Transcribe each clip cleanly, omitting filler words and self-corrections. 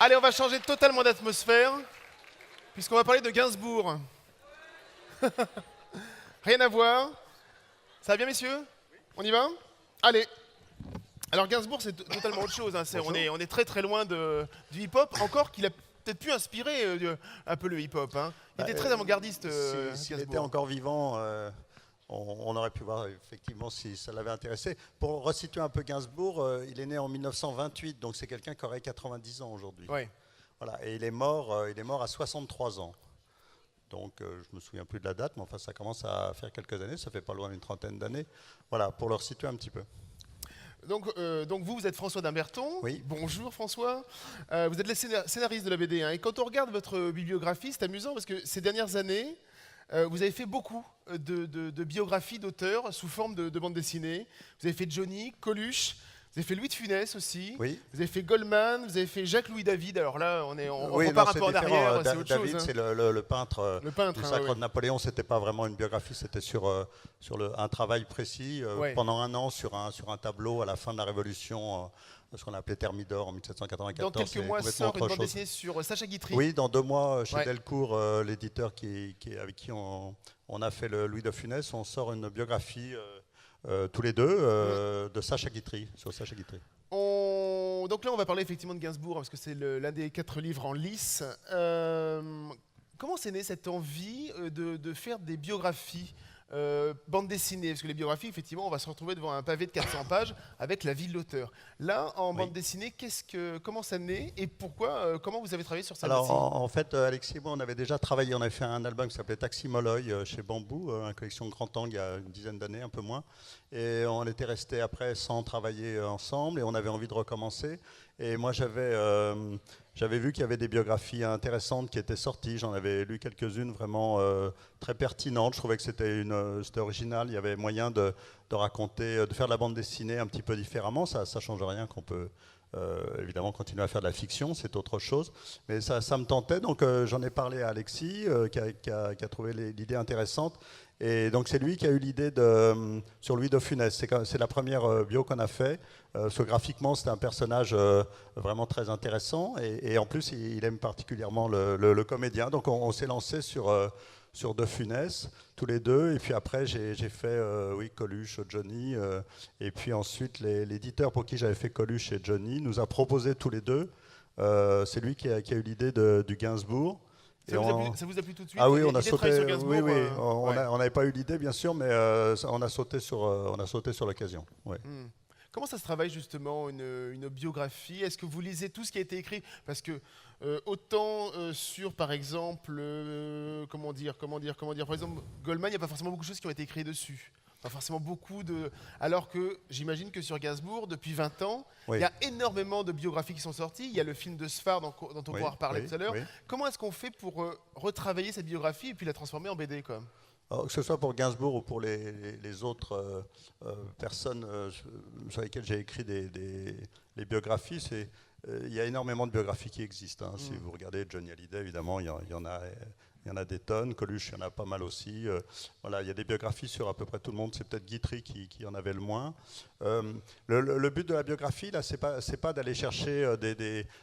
Allez, on va changer totalement d'atmosphère, puisqu'on va parler de Gainsbourg. Rien à voir. Ça va bien, messieurs? On y va? Allez. Alors Gainsbourg, c'est totalement autre chose, hein. On est très très loin du hip-hop, encore qu'il a peut-être pu inspirer un peu le hip-hop, hein. Il était très avant-gardiste, S'il était Gainsbourg. encore vivant, on aurait pu voir effectivement si ça l'avait intéressé. Pour resituer un peu Gainsbourg, il est né en 1928, donc c'est quelqu'un qui aurait 90 ans aujourd'hui. Ouais. Voilà, et il est mort à 63 ans. Donc je ne me souviens plus de la date, mais enfin ça commence à faire quelques années, ça fait pas loin d'une trentaine d'années. Voilà, pour le resituer un petit peu. Donc vous êtes François Dimberton. Oui. Bonjour François. Vous êtes le scénariste de la BD, hein. Et quand on regarde votre bibliographie, c'est amusant parce que ces dernières années, vous avez fait beaucoup de biographies d'auteurs sous forme de bande dessinée. Vous avez fait Johnny, Coluche, vous avez fait Louis de Funès aussi. Oui. Vous avez fait Goldman, vous avez fait Jacques-Louis David. Alors là, on Oui, repart non, un c'est peu en différent. arrière, c'est autre David, chose, hein. c'est le peintre, Le peintre, du hein, Sacre ouais, de Napoléon. C'était pas vraiment une biographie, c'était sur un travail précis ouais. pendant un an sur un tableau à la fin de la Révolution, ce qu'on appelait Thermidor en 1794. Dans quelques C'est mois complètement sort une autre bande chose. dessinée sur Sacha Guitry. Oui, dans 2 mois, chez Ouais. Delcourt, l'éditeur avec qui on a fait le Louis de Funès, on sort une biographie tous les deux de Sacha Guitry, sur Sacha Guitry. Donc là, on va parler effectivement de Gainsbourg, parce que c'est l'un des 4 livres en lice. Comment c'est né cette envie de faire des biographies bande dessinée? Parce que les biographies, effectivement, on va se retrouver devant un pavé de 400 pages avec la vie de l'auteur. Là, en bande dessinée, comment ça naît et pourquoi, comment vous avez travaillé sur celle-ci? Alors en fait, Alexis et moi, on avait déjà travaillé, on avait fait un album qui s'appelait Taxi Molloy chez Bambou, une collection Grand Angle il y a une dizaine d'années, un peu moins. Et on était restés après sans travailler ensemble et on avait envie de recommencer. Et moi, j'avais vu qu'il y avait des biographies intéressantes qui étaient sorties. J'en avais lu quelques-unes vraiment très pertinentes. Je trouvais que c'était original. Il y avait moyen de raconter, de faire de la bande dessinée un petit peu différemment. Ça ne change rien qu'on peut évidemment continuer à faire de la fiction, c'est autre chose. Mais ça me tentait, donc j'en ai parlé à Alexis qui a trouvé l'idée intéressante. Et donc c'est lui qui a eu l'idée sur Louis de Funès. C'est la première bio qu'on a fait. Graphiquement, c'était un personnage vraiment très intéressant. Et en plus, il aime particulièrement le comédien. Donc on s'est lancé sur De Funès, tous les deux. Et puis après, j'ai fait Coluche, Johnny. Et puis ensuite, l'éditeur pour qui j'avais fait Coluche et Johnny nous a proposé tous les deux. C'est lui qui a eu l'idée du Gainsbourg. Ça vous a plu tout de suite? Ah oui, on a L'idée de travailler sauté. sur Gainsbourg, Oui. ouais. On n'avait pas eu l'idée, bien sûr, mais on a sauté sur l'occasion. Ouais. Comment ça se travaille justement une biographie? Est-ce que vous lisez tout ce qui a été écrit? Parce que autant sur, par exemple, comment dire, par exemple, Goldman, il n'y a pas forcément beaucoup de choses qui ont été écrites dessus. Pas forcément beaucoup de... Alors que j'imagine que sur Gainsbourg, depuis 20 ans, il y a énormément de biographies qui sont sorties. Il y a le film de Sfar dont on pourra reparler tout à l'heure. Comment est-ce qu'on fait pour retravailler cette biographie et puis la transformer en BD comme? Alors, que ce soit pour Gainsbourg ou pour les autres personnes sur lesquelles j'ai écrit les biographies, il y a énormément de biographies qui existent, hein. Si vous regardez Johnny Hallyday, évidemment, il y en a des tonnes. Coluche, il y en a pas mal aussi. Voilà, il y a des biographies sur à peu près tout le monde. C'est peut-être Guitry qui en avait le moins. Le but de la biographie, là, c'est pas d'aller chercher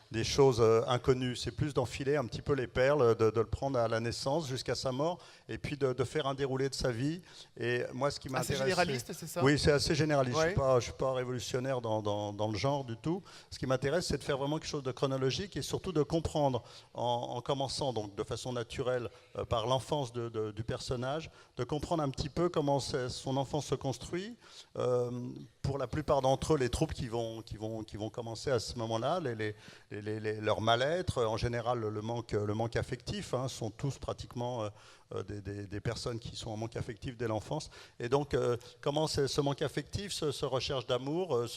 des choses inconnues. C'est plus d'enfiler un petit peu les perles, de le prendre à la naissance jusqu'à sa mort, et puis de faire un déroulé de sa vie. Et moi, ce qui m'intéresse, assez généraliste, c'est ça? Oui, c'est assez généraliste. Ouais. Je ne suis pas révolutionnaire dans le genre du tout. Ce qui m'intéresse, c'est de faire vraiment quelque chose de chronologique et surtout de comprendre, en commençant donc de façon naturelle par l'enfance du personnage, de comprendre un petit peu comment son enfance se construit. Pour la plupart d'entre eux, les troubles qui vont commencer à ce moment-là, leur mal-être, en général le manque affectif, hein, sont tous pratiquement des personnes qui sont en manque affectif dès l'enfance. Et donc, comment ce manque affectif, ce recherche d'amour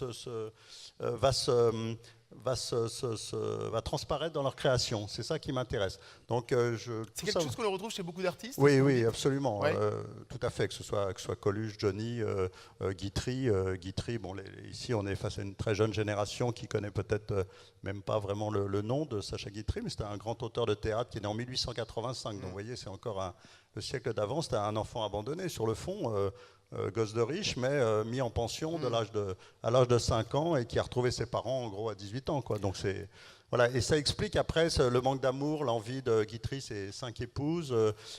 va transparaître dans leur création. C'est ça qui m'intéresse. Donc, c'est quelque chose qu'on retrouve chez beaucoup d'artistes? Oui, absolument. Ouais. Tout à fait, que ce soit Coluche, Johnny, Guitry. Bon, ici, on est face à une très jeune génération qui connaît peut-être même pas vraiment le nom de Sacha Guitry, mais c'était un grand auteur de théâtre qui est né en 1885. Donc, vous voyez, c'est encore le siècle d'avant. C'était un enfant abandonné. Sur le fond, gosse de riche, mais mis en pension à l'âge de 5 ans et qui a retrouvé ses parents en gros à 18 ans, quoi. Donc voilà, et ça explique après le manque d'amour, l'envie de Guitry, ses 5 épouses,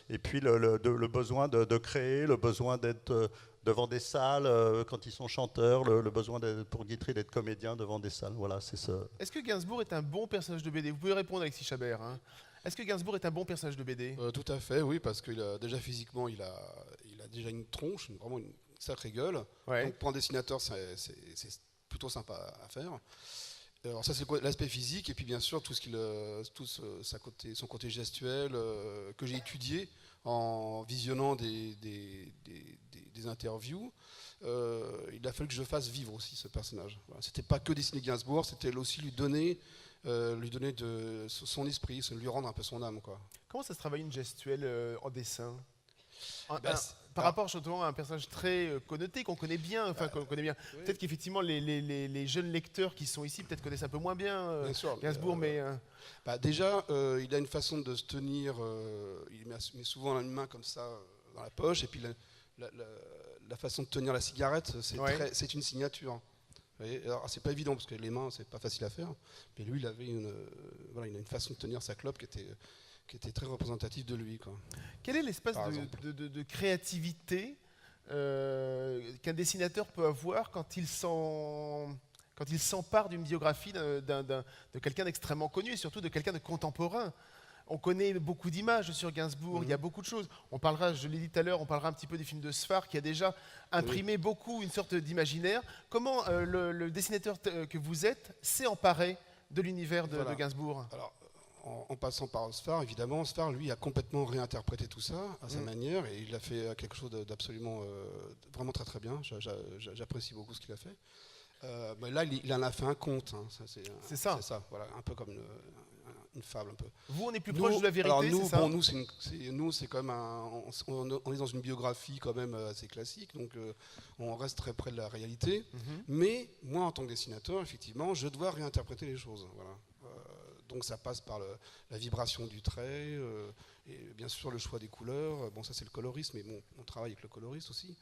et puis le besoin de créer, le besoin d'être devant des salles quand ils sont chanteurs, le besoin pour Guitry d'être comédien devant des salles. Voilà, c'est ça. Est-ce que Gainsbourg est un bon personnage de BD? Vous pouvez répondre, Alexis Chabert. Hein. Est-ce que Gainsbourg est un bon personnage de BD? Tout à fait, oui, parce que déjà physiquement, il a déjà une tronche, vraiment une sacrée gueule. Ouais. Donc pour un dessinateur, c'est plutôt sympa à faire. Alors ça, c'est l'aspect physique, et puis bien sûr tout son côté gestuel que j'ai étudié en visionnant des interviews. Il a fallu que je fasse vivre aussi ce personnage. Voilà. C'était pas que dessiner Gainsbourg, c'était aussi lui donner de son esprit, lui rendre un peu son âme, quoi. Comment ça se travaille une gestuelle en dessin? Ben, Par rapport justement à un personnage très connoté, qu'on connaît bien, enfin qu'on connaît bien. Oui. Peut-être qu'effectivement les jeunes lecteurs qui sont ici peut-être connaissent un peu moins bien, sûr, Gainsbourg, mais... déjà, il a une façon de se tenir, il met souvent une main comme ça dans la poche, et puis la façon de tenir la cigarette, c'est une signature. Alors c'est pas évident parce que les mains c'est pas facile à faire, mais lui il avait une façon de tenir sa clope qui était très représentative de lui, quoi. Quel est l'espace de créativité qu'un dessinateur peut avoir quand il s'empare d'une biographie de quelqu'un d'extrêmement connu et surtout de quelqu'un de contemporain? On connaît beaucoup d'images sur Gainsbourg, il y a beaucoup de choses. On parlera, je l'ai dit tout à l'heure, on parlera un petit peu du film de Sfar qui a déjà imprimé beaucoup une sorte d'imaginaire. Comment le dessinateur que vous êtes s'est emparé de l'univers de Gainsbourg? Alors, en passant par Sfar, évidemment, Sfar, lui, a complètement réinterprété tout ça à sa manière, et il a fait quelque chose d'absolument, vraiment très très bien. J'apprécie beaucoup ce qu'il a fait. Là, il en a fait un conte. Hein. C'est ça, voilà, un peu comme une fable un peu. Vous, on est plus proche de la vérité, c'est ça? Nous, c'est quand même on est dans une biographie quand même assez classique, donc on reste très près de la réalité. Mais moi, en tant que dessinateur, effectivement, je dois réinterpréter les choses. Voilà. Donc ça passe par la vibration du trait, et bien sûr le choix des couleurs. Bon, ça c'est le coloriste, mais bon, on travaille avec le coloriste aussi.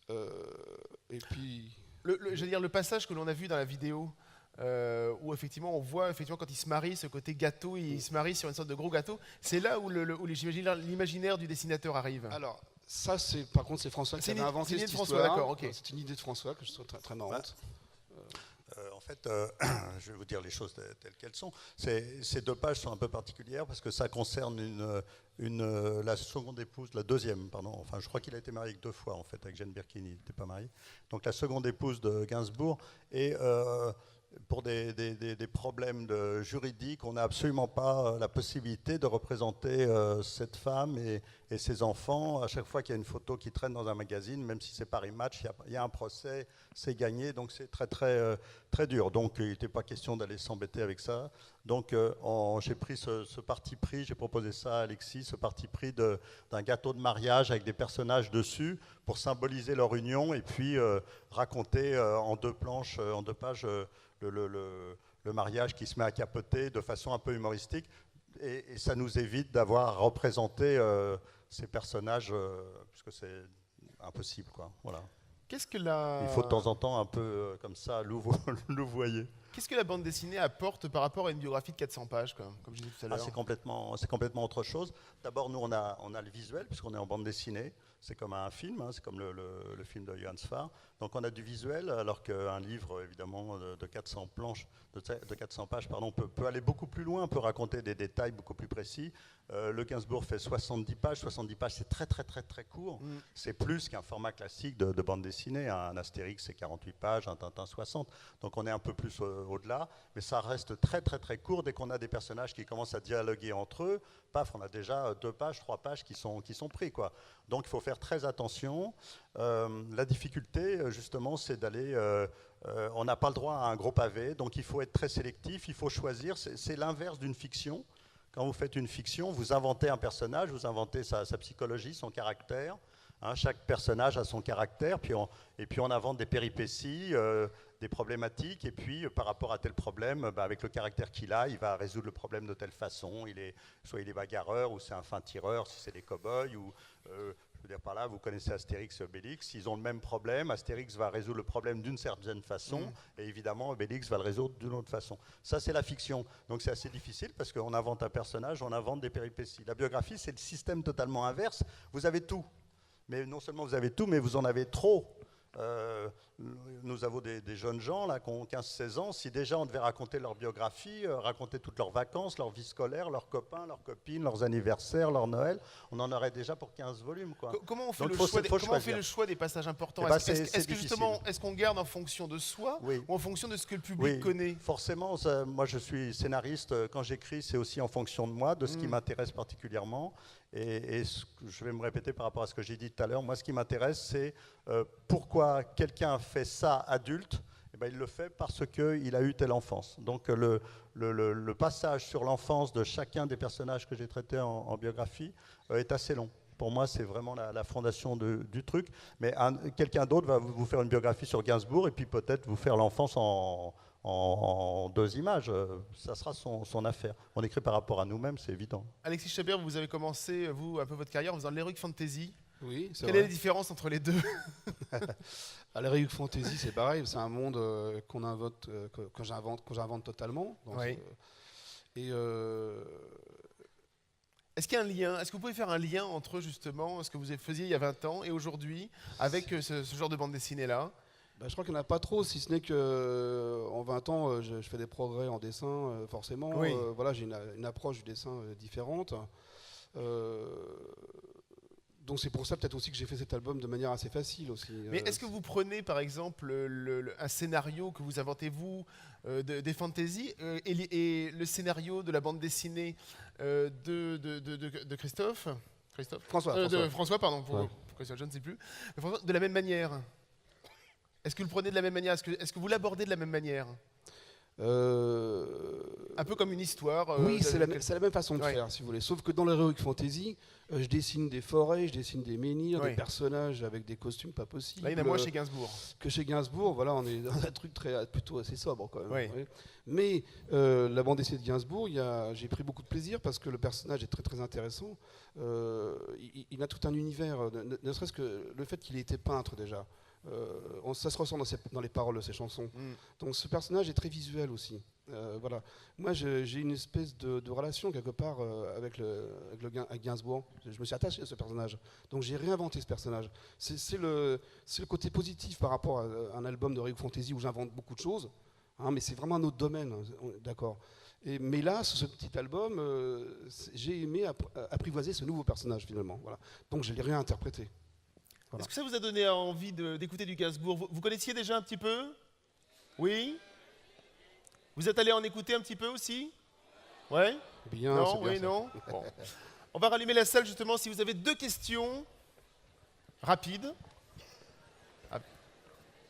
Et puis... je veux dire, le passage que l'on a vu dans la vidéo, où effectivement on voit quand il se marie, ce côté gâteau, il se marie sur une sorte de gros gâteau, c'est là où l'imaginaire du dessinateur arrive. Alors ça, par contre, c'est François qui avait inventé cette histoire. D'accord, okay. C'est une idée de François que je trouve très, très marrante. En fait, je vais vous dire les choses telles qu'elles sont. Ces 2 pages sont un peu particulières parce que ça concerne la seconde épouse, la deuxième, pardon. Enfin, je crois qu'il a été marié 2 fois en fait avec Jane Birkin, il n'était pas marié. Donc la seconde épouse de Gainsbourg, et pour des problèmes juridiques, on n'a absolument pas la possibilité de représenter cette femme et ses enfants. À chaque fois qu'il y a une photo qui traîne dans un magazine, même si c'est Paris Match, il y a un procès, c'est gagné, donc c'est très très très dur. Donc il n'était pas question d'aller s'embêter avec ça. Donc j'ai pris ce parti pris, j'ai proposé ça à Alexis, ce parti pris d'un gâteau de mariage avec des personnages dessus pour symboliser leur union et puis raconter en 2 planches, en 2 pages, le mariage qui se met à capoter de façon un peu humoristique, et ça nous évite d'avoir à représenter ces personnages, puisque c'est impossible, quoi. Voilà. Il faut de temps en temps un peu comme ça louvoyer. Qu'est-ce que la bande dessinée apporte par rapport à une biographie de 400 pages, comme je disais tout à l'heure? C'est complètement autre chose. D'abord, nous, on a le visuel, puisqu'on est en bande dessinée. C'est comme un film, hein, c'est comme le film de Johann Sfar. Donc on a du visuel, alors qu'un livre, évidemment, de 400 planches, de 400 pages, pardon, peut aller beaucoup plus loin, peut raconter des détails beaucoup plus précis. Le Gainsbourg fait 70 pages. 70 pages, c'est très, très, très, très court. C'est plus qu'un format classique de bande dessinée. Un Astérix, c'est 48 pages, un Tintin, 60. Donc on est un peu plus au-delà, mais ça reste très, très, très court. Dès qu'on a des personnages qui commencent à dialoguer entre eux, paf, on a déjà 2 pages, 3 pages qui sont pris, quoi. Donc il faut faire très attention. La difficulté, justement, c'est d'aller... on n'a pas le droit à un gros pavé, donc il faut être très sélectif, il faut choisir. C'est l'inverse d'une fiction. Quand vous faites une fiction, vous inventez un personnage, vous inventez sa psychologie, son caractère. Hein, chaque personnage a son caractère, et puis on invente des péripéties, des problématiques, et puis par rapport à tel problème, avec le caractère qu'il a, il va résoudre le problème de telle façon. Soit il est bagarreur, ou c'est un fin tireur, si c'est des cow-boys, ou Je veux dire par là, vous connaissez Astérix et Obélix, ils ont le même problème. Astérix va résoudre le problème d'une certaine façon, et évidemment, Obélix va le résoudre d'une autre façon. Ça, c'est la fiction. Donc c'est assez difficile parce qu'on invente un personnage, on invente des péripéties. La biographie, c'est le système totalement inverse. Vous avez tout. Mais non seulement vous avez tout, mais vous en avez trop. Nous avons des jeunes gens là, qui ont 15-16 ans. Si déjà on devait raconter leur biographie, raconter toutes leurs vacances, leur vie scolaire, leurs copains, leurs copines, leurs anniversaires, leur Noël, on en aurait déjà pour 15 volumes. Quoi. Comment on fait, Donc, comment on fait le choix des passages importants? Eh ben, Est-ce que justement, est-ce qu'on garde en fonction de soi ou en fonction de ce que le public connaît? Forcément, moi je suis scénariste. Quand j'écris, c'est aussi en fonction de moi, de ce qui m'intéresse particulièrement. Et je vais me répéter par rapport à ce que j'ai dit tout à l'heure. Moi, ce qui m'intéresse, c'est pourquoi quelqu'un fait ça adulte. Eh ben, il le fait parce qu'il a eu telle enfance. Donc le passage sur l'enfance de chacun des personnages que j'ai traités en biographie est assez long. Pour moi, c'est vraiment la fondation du truc. Mais quelqu'un d'autre va vous faire une biographie sur Gainsbourg et puis peut-être vous faire l'enfance en 2 images. Ça sera son affaire. On écrit par rapport à nous-mêmes, c'est évident. Alexis Chabert, vous avez commencé, vous, un peu votre carrière en faisant de l'heroic fantasy. Oui, c'est Quelle vrai. est la différence entre les deux? L'heroic fantasy, c'est pareil, c'est un monde qu'on invente, que j'invente totalement. Est-ce qu'il y a un lien? Est-ce que vous pouvez faire un lien entre justement ce que vous faisiez il y a 20 ans et aujourd'hui avec ce genre de bande dessinée-là? Je crois qu'il n'y en a pas trop, si ce n'est qu'en 20 ans, je fais des progrès en dessin, forcément. Oui. Voilà, j'ai une approche du dessin différente. Donc c'est pour ça peut-être aussi que j'ai fait cet album de manière assez facile aussi. Mais est-ce que vous prenez par exemple un scénario que vous inventez vous des fantaisies et le scénario de la bande dessinée de Christophe François, pardon, pour Christophe, je ne sais plus, François, de la même manière? Est-ce que vous le prenez de la même manière? Est-ce que vous l'abordez de la même manière? Un peu comme une histoire. Oui, c'est la même façon de faire, si vous voulez. Sauf que dans l'heroic fantasy, je dessine des forêts, je dessine des menhirs, des personnages avec des costumes pas possibles. Là, il y en a moins chez Gainsbourg. Que chez Gainsbourg, voilà, on est dans un truc plutôt assez sobre quand même. Oui. Mais la bande dessinée de Gainsbourg, j'ai pris beaucoup de plaisir parce que le personnage est très très intéressant. Il a tout un univers, ne serait-ce que le fait qu'il ait été peintre déjà. Ça se ressent dans les paroles de ses chansons. Donc ce personnage est très visuel aussi. Voilà. Moi, j'ai une espèce de relation quelque part avec Gainsbourg. Je me suis attaché à ce personnage. Donc j'ai réinventé ce personnage. C'est le côté positif par rapport à un album de Heroic Fantasy où j'invente beaucoup de choses. Hein, mais c'est vraiment un autre domaine, d'accord. Mais là, sur ce petit album, j'ai aimé apprivoiser ce nouveau personnage finalement. Voilà. Donc je l'ai réinterprété. Voilà. Est-ce que ça vous a donné envie d'écouter du Gainsbourg? Vous connaissiez déjà un petit peu? Oui? Vous êtes allé en écouter un petit peu aussi? Ouais? Bien, non, bien oui, non. Bon. On va rallumer la salle justement si vous avez 2 questions rapides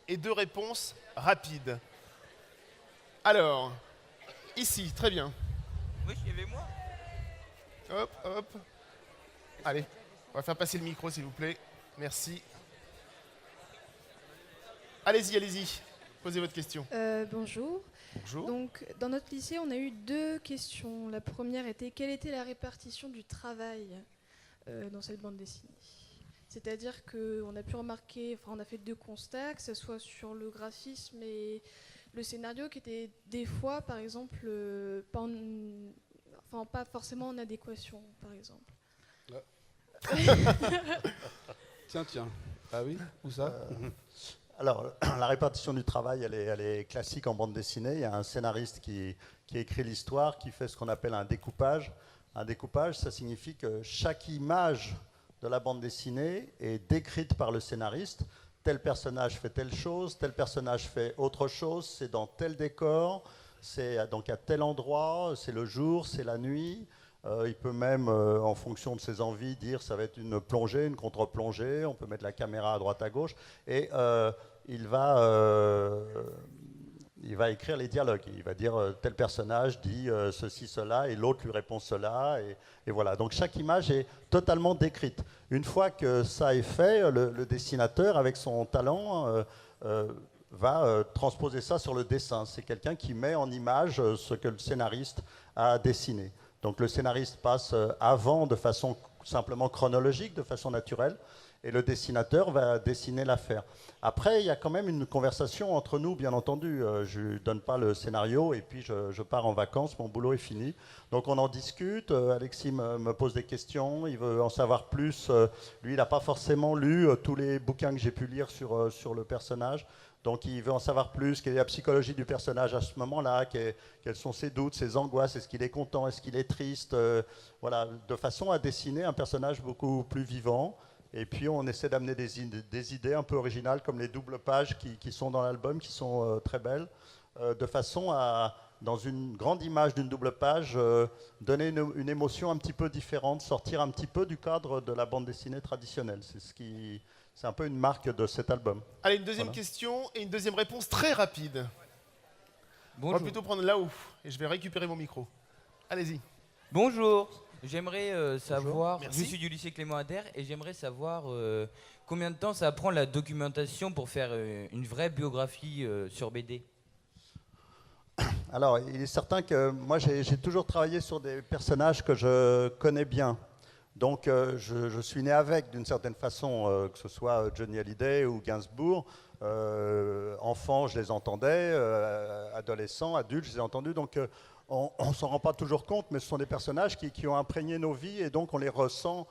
et 2 réponses rapides. Alors, ici, très bien. Oui, il y avait moi. Hop, hop. Allez, on va faire passer le micro s'il vous plaît. Merci. Allez-y, allez-y. Posez votre question. Bonjour. Bonjour. Donc, dans notre lycée, on a eu 2 questions. La première était quelle était la répartition du travail dans cette bande dessinée? C'est-à-dire qu'on a pu remarquer, on a fait 2 constats, que ce soit sur le graphisme et le scénario, qui était des fois, par exemple, pas forcément en adéquation, par exemple. Tiens. Ah oui? Où ça? Alors, la répartition du travail, elle est classique en bande dessinée. Il y a un scénariste qui écrit l'histoire, qui fait ce qu'on appelle un découpage. Un découpage, ça signifie que chaque image de la bande dessinée est décrite par le scénariste. Tel personnage fait telle chose, tel personnage fait autre chose, c'est dans tel décor, c'est donc à tel endroit, c'est le jour, c'est la nuit. Il peut même, en fonction de ses envies, dire ça va être une plongée, une contre-plongée, on peut mettre la caméra à droite, à gauche, et il va écrire les dialogues. Il va dire tel personnage dit ceci, cela, et l'autre lui répond cela, et voilà. Donc chaque image est totalement décrite. Une fois que ça est fait, le dessinateur, avec son talent, va transposer ça sur le dessin. C'est quelqu'un qui met en image ce que le scénariste a dessiné. Donc le scénariste passe avant de façon simplement chronologique, de façon naturelle, et le dessinateur va dessiner l'affaire. Après, il y a quand même une conversation entre nous, bien entendu. Je ne donne pas le scénario et puis je pars en vacances, mon boulot est fini. Donc on en discute, Alexis me pose des questions, il veut en savoir plus. Lui, il n'a pas forcément lu tous les bouquins que j'ai pu lire sur le personnage. Donc il veut en savoir plus, quelle est la psychologie du personnage à ce moment-là, quels sont ses doutes, ses angoisses, est-ce qu'il est content, est-ce qu'il est triste, voilà, de façon à dessiner un personnage beaucoup plus vivant. Et puis on essaie d'amener des idées un peu originales, comme les doubles pages qui sont dans l'album, qui sont très belles, de façon à, dans une grande image d'une double page, donner une émotion un petit peu différente, sortir un petit peu du cadre de la bande dessinée traditionnelle. C'est un peu une marque de cet album. Allez, une deuxième question et une deuxième réponse très rapide. Bonjour. On va plutôt prendre là-haut et je vais récupérer mon micro. Allez-y. Bonjour, j'aimerais savoir, Merci. je suis du lycée Clément Ader et j'aimerais savoir combien de temps ça prend la documentation pour faire une vraie biographie sur BD. Alors, il est certain que moi, j'ai toujours travaillé sur des personnages que je connais bien. Donc, je suis né avec, d'une certaine façon, que ce soit Johnny Hallyday ou Gainsbourg. Enfant, je les entendais, adolescent, adulte, je les ai entendus. Donc, on ne s'en rend pas toujours compte, mais ce sont des personnages qui ont imprégné nos vies et donc on les ressent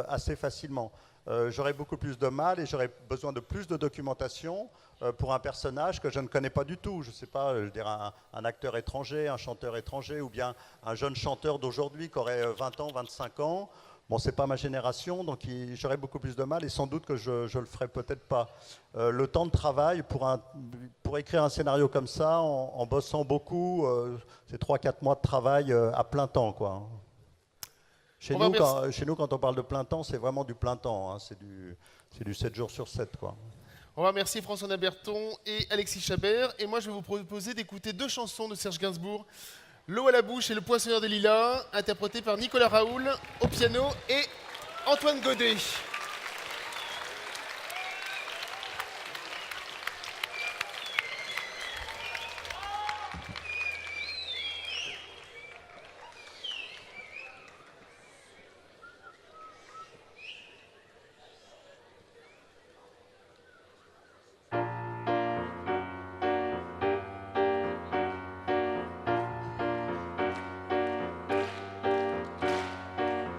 assez facilement. J'aurais beaucoup plus de mal et j'aurais besoin de plus de documentation pour un personnage que je ne connais pas du tout. Je ne sais pas, je dirais un acteur étranger, un chanteur étranger ou bien un jeune chanteur d'aujourd'hui qui aurait 20 ans, 25 ans. Bon, c'est pas ma génération, donc j'aurais beaucoup plus de mal et sans doute que je le ferai peut-être pas. Le temps de travail pour écrire un scénario comme ça, en bossant beaucoup, c'est 3-4 mois de travail à plein temps, quoi. Chez nous, quand on parle de plein temps, c'est vraiment du plein temps. Hein. C'est du 7 jours sur 7, quoi. On va remercier François Naberton et Alexis Chabert. Et moi, je vais vous proposer d'écouter deux chansons de Serge Gainsbourg. L'eau à la bouche et le poinçonneur des lilas, interprété par Nicolas Raoul au piano et Antoine Godet.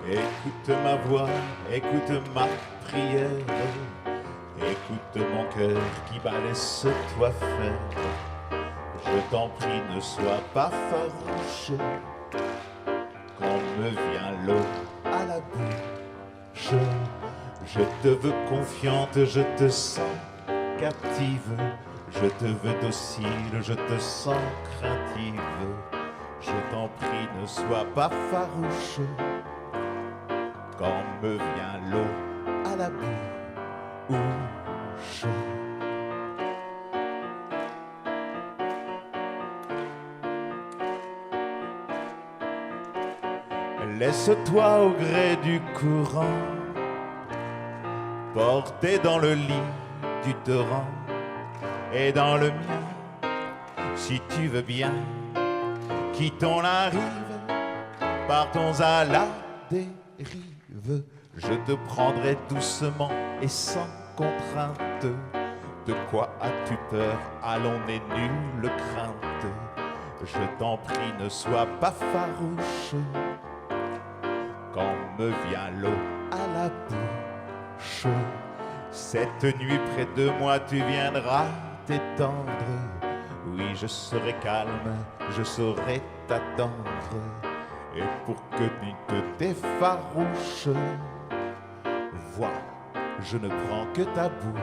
Écoute ma voix, écoute ma prière, écoute mon cœur qui bat, laisse-toi faire. Je t'en prie, ne sois pas farouche, quand me vient l'eau à la bouche. Je te veux confiante, je te sens captive, je te veux docile, je te sens craintive. Je t'en prie, ne sois pas farouche, quand me vient l'eau à la bouche. Laisse-toi au gré du courant porter dans le lit du torrent et dans le mien, si tu veux bien, quittons la rive, partons à la dérive. Je te prendrai doucement et sans contrainte. De quoi as-tu peur? Allons, n'aie nulle crainte. Je t'en prie, ne sois pas farouche, quand me vient l'eau à la bouche. Cette nuit près de moi tu viendras t'étendre. Oui, je serai calme, je saurai t'attendre. Et pour que tu te défarouches, vois, je ne prends que ta bouche.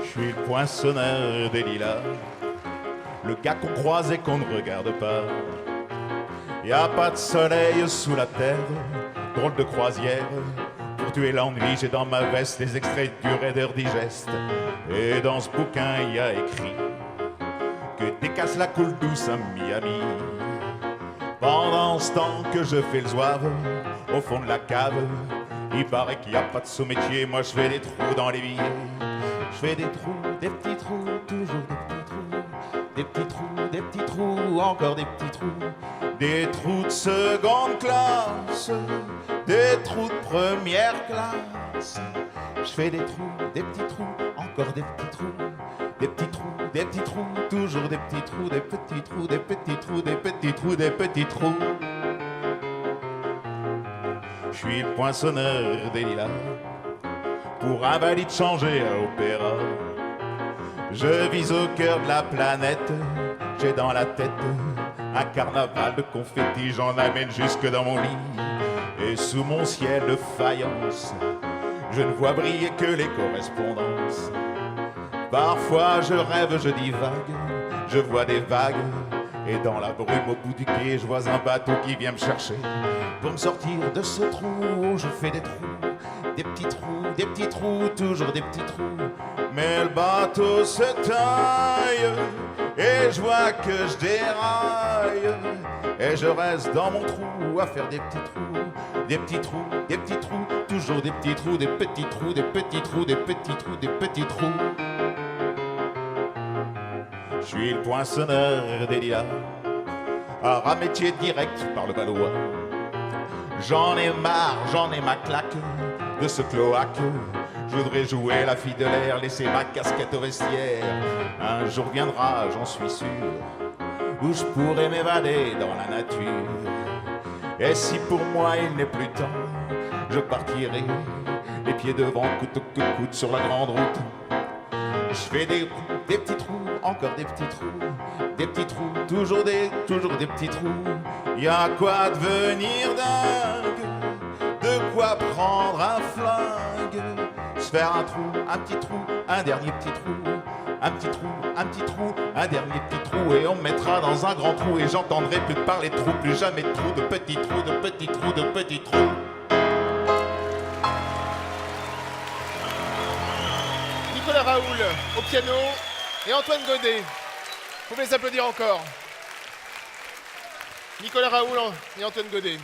Je suis le poinçonneur des lilas, le gars qu'on croise et qu'on ne regarde pas. Y a pas de soleil sous la terre, drôle de croisière pour Pour tuer l'ennui, j'ai dans ma veste les extraits du Reader Digest. Et dans ce bouquin, il y a écrit que décasse la coule douce à Miami. Pendant ce temps que je fais le zouave au fond de la cave, il paraît qu'il n'y a pas de sous-métier. Moi, je fais des trous dans les billets. Je fais des trous, des petits trous, toujours des petits trous. Des petits trous, des petits trous, encore des petits trous. Des trous de seconde classe, des trous de première classe. Je fais des trous, des petits trous, encore des petits trous. Des petits trous, des petits trous, toujours des petits trous, des petits trous, des petits trous, des petits trous, des petits trous. Je suis le poinçonneur des lilas, pour un valide changé à opéra. Je vise au cœur de la planète, j'ai dans la tête un carnaval de confettis, j'en amène jusque dans mon lit. Et sous mon ciel de faïence, je ne vois briller que les correspondances. Parfois je rêve, je divague, je vois des vagues. Et dans la brume au bout du quai, je vois un bateau qui vient me chercher. Pour me sortir de ce trou, je fais des petits trous, toujours des petits trous. Mais le bateau se taille, et je vois que je déraille. Et je reste dans mon trou à faire des petits trous, des petits trous, des petits trous, toujours des petits trous, des petits trous, des petits trous, des petits trous, des petits trous. Je suis le poinçonneur des lilas, à métier direct par le Valois. J'en ai marre, j'en ai ma claque de ce cloaque. Je voudrais jouer la fille de l'air, laisser ma casquette au vestiaire. Un jour viendra, j'en suis sûr, où je pourrai m'évader dans la nature. Et si pour moi il n'est plus temps, je partirai les pieds devant, coûte que coûte sur la grande route. Je fais des petits trous, encore des petits trous, toujours des petits trous. Y a quoi devenir dingue, de quoi prendre un flingue, se faire un trou, un petit trou, un dernier petit trou, un petit trou, un petit trou, un dernier petit trou, et on me mettra dans un grand trou, et j'entendrai plus parler de trous, plus jamais de trous, de petits trous, de petits trous, de petits trous. Nicolas Raoul au piano et Antoine Godet. Vous pouvez les applaudir encore. Nicolas Raoul et Antoine Godet.